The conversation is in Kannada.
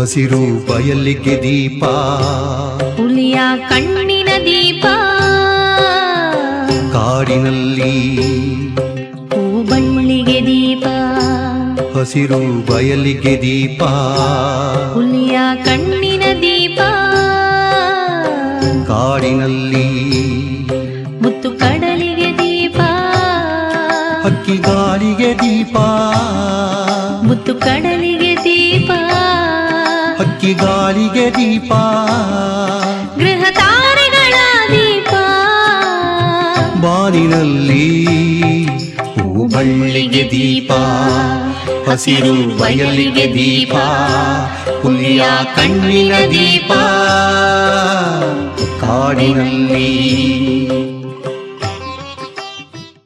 ಹಸಿರು ಬಯಲಿಗೆ ದೀಪ, ಹುಲಿಯ ಕಣ್ಣಿನ ದೀಪ, ಕಾಡಿನಲ್ಲಿ ಹೂಬಳ್ಳಿಗೆ ದೀಪ. ಹಸಿರು ಬಯಲಿಗೆ ದೀಪ, ಹುಲಿಯ ಕಣ್ಣಿನ ದೀಪ, ಕಾಡಿನಲ್ಲಿ ಮುತ್ತು ಕಡಲಿಗೆ ದೀಪ, ಹಕ್ಕಿಗಾಲಿಗೆ ದೀಪ, ಮುತ್ತು ಕಡಲಿಗೆ ದೀಪ, ಹಕ್ಕಿಗಾಲಿಗೆ ದೀಪ, ಗೃಹ ತಾರೆಗಳ ದೀಪ, ಬಾನಿನಲ್ಲಿ ಹೂಬಳ್ಳಿಗೆ ದೀಪ, ಹಸಿರು ಬಯಲಿಗೆ ದೀಪ, ಹುಲಿಯ ಕಣ್ಣಿನ ದೀಪ, ಕಾಡಿನಲ್ಲಿ